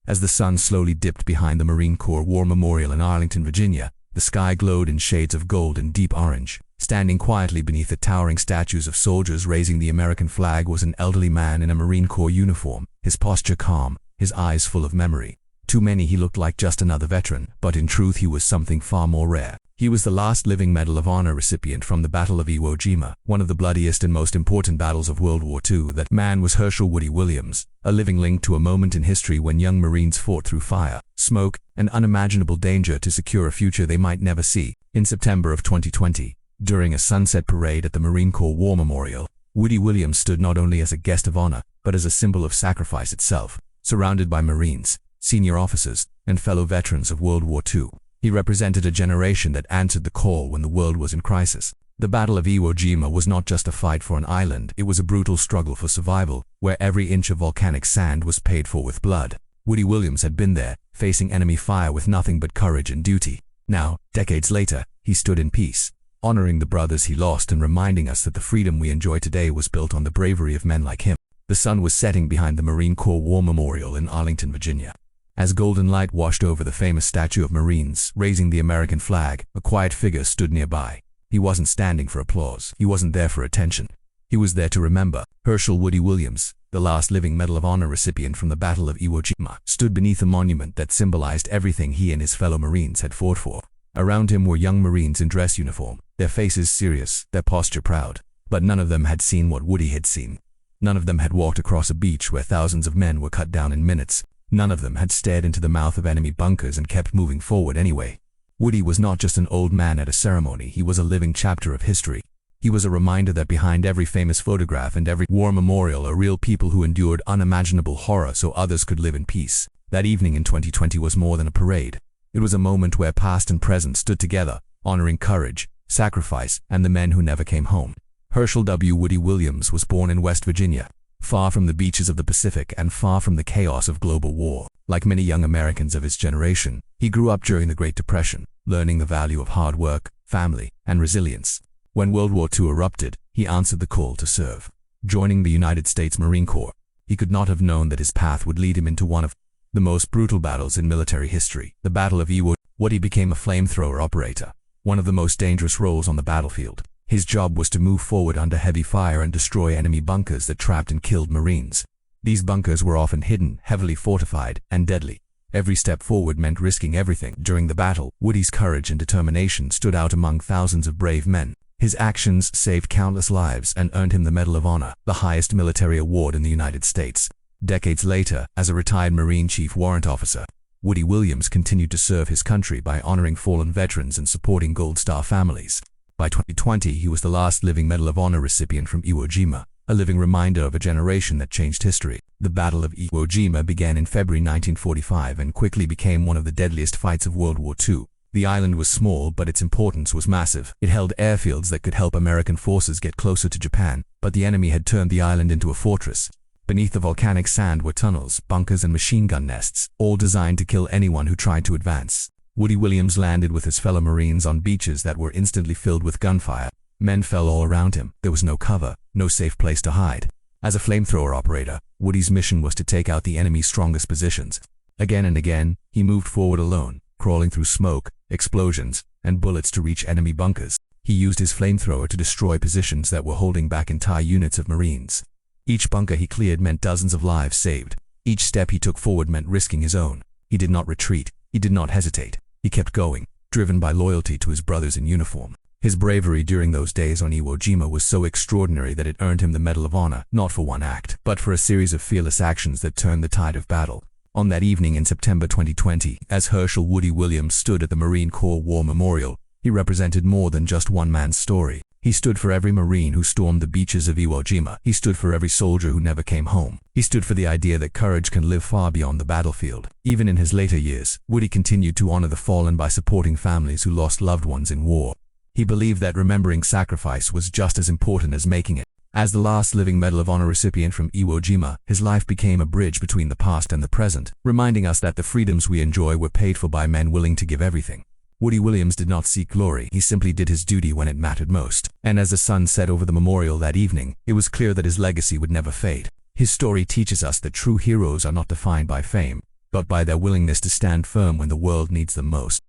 As the sun slowly dipped behind the Marine Corps War Memorial in Arlington, Virginia, the sky glowed in shades of gold and deep orange. Standing quietly beneath the towering statues of soldiers raising the American flag was an elderly man in a Marine Corps uniform, his posture calm, his eyes full of memory. To many he looked like just another veteran, but in truth he was something far more rare. He was the last living Medal of Honor recipient from the Battle of Iwo Jima, one of the bloodiest and most important battles of World War II. That man was Hershel Williams, a living link to a moment in history when young Marines fought through fire, smoke, and unimaginable danger to secure a future they might never see. In September of 2020, during a sunset parade at the Marine Corps War Memorial, Woody Williams stood not only as a guest of honor, but as a symbol of sacrifice itself. Surrounded by Marines, senior officers, and fellow veterans of World War II, he represented a generation that answered the call when the world was in crisis. The Battle of Iwo Jima was not just a fight for an island, it was a brutal struggle for survival, where every inch of volcanic sand was paid for with blood. Woody Williams had been there, facing enemy fire with nothing but courage and duty. Now, decades later, he stood in peace, honoring the brothers he lost and reminding us that the freedom we enjoy today was built on the bravery of men like him. The sun was setting behind the Marine Corps War Memorial in Arlington, Virginia. As golden light washed over the famous statue of Marines raising the American flag, a quiet figure stood nearby. He wasn't standing for applause. He wasn't there for attention. He was there to remember. Hershel Woody Williams, the last living Medal of Honor recipient from the Battle of Iwo Jima, stood beneath a monument that symbolized everything he and his fellow Marines had fought for. Around him were young Marines in dress uniform, their faces serious, their posture proud. But none of them had seen what Woody had seen. None of them had walked across a beach where thousands of men were cut down in minutes. None of them had stared into the mouth of enemy bunkers and kept moving forward anyway. Woody was not just an old man at a ceremony, he was a living chapter of history. He was a reminder that behind every famous photograph and every war memorial are real people who endured unimaginable horror so others could live in peace. That evening in 2020 was more than a parade. It was a moment where past and present stood together, honoring courage, sacrifice, and the men who never came home. Hershel W. Woody Williams was born in West Virginia, far from the beaches of the Pacific and far from the chaos of global war. Like many young Americans of his generation, he grew up during the Great Depression, learning the value of hard work, family, and resilience. When World War II erupted, he answered the call to serve. Joining the United States Marine Corps, he could not have known that his path would lead him into one of the most brutal battles in military history, the Battle of Iwo Jima. Woody became a flamethrower operator, one of the most dangerous roles on the battlefield. His job was to move forward under heavy fire and destroy enemy bunkers that trapped and killed Marines. These bunkers were often hidden, heavily fortified, and deadly. Every step forward meant risking everything. During the battle, Woody's courage and determination stood out among thousands of brave men. His actions saved countless lives and earned him the Medal of Honor, the highest military award in the United States. Decades later, as a retired Marine Chief Warrant Officer, Woody Williams continued to serve his country by honoring fallen veterans and supporting Gold Star families. By 2020, he was the last living Medal of Honor recipient from Iwo Jima, a living reminder of a generation that changed history. The Battle of Iwo Jima began in February 1945 and quickly became one of the deadliest fights of World War II. The island was small, but its importance was massive. It held airfields that could help American forces get closer to Japan, but the enemy had turned the island into a fortress. Beneath the volcanic sand were tunnels, bunkers, and machine gun nests, all designed to kill anyone who tried to advance. Woody Williams landed with his fellow Marines on beaches that were instantly filled with gunfire. Men fell all around him. There was no cover, no safe place to hide. As a flamethrower operator, Woody's mission was to take out the enemy's strongest positions. Again and again, he moved forward alone, crawling through smoke, explosions, and bullets to reach enemy bunkers. He used his flamethrower to destroy positions that were holding back entire units of Marines. Each bunker he cleared meant dozens of lives saved. Each step he took forward meant risking his own. He did not retreat. He did not hesitate. He kept going, driven by loyalty to his brothers in uniform. His bravery during those days on Iwo Jima was so extraordinary that it earned him the Medal of Honor, not for one act, but for a series of fearless actions that turned the tide of battle. On that evening in September 2020, as Hershel Woody Williams stood at the Marine Corps War Memorial, he represented more than just one man's story. He stood for every Marine who stormed the beaches of Iwo Jima. He stood for every soldier who never came home. He stood for the idea that courage can live far beyond the battlefield. Even in his later years, Woody continued to honor the fallen by supporting families who lost loved ones in war. He believed that remembering sacrifice was just as important as making it. As the last living Medal of Honor recipient from Iwo Jima, his life became a bridge between the past and the present, reminding us that the freedoms we enjoy were paid for by men willing to give everything. Woody Williams did not seek glory, he simply did his duty when it mattered most. And as the sun set over the memorial that evening, it was clear that his legacy would never fade. His story teaches us that true heroes are not defined by fame, but by their willingness to stand firm when the world needs them most.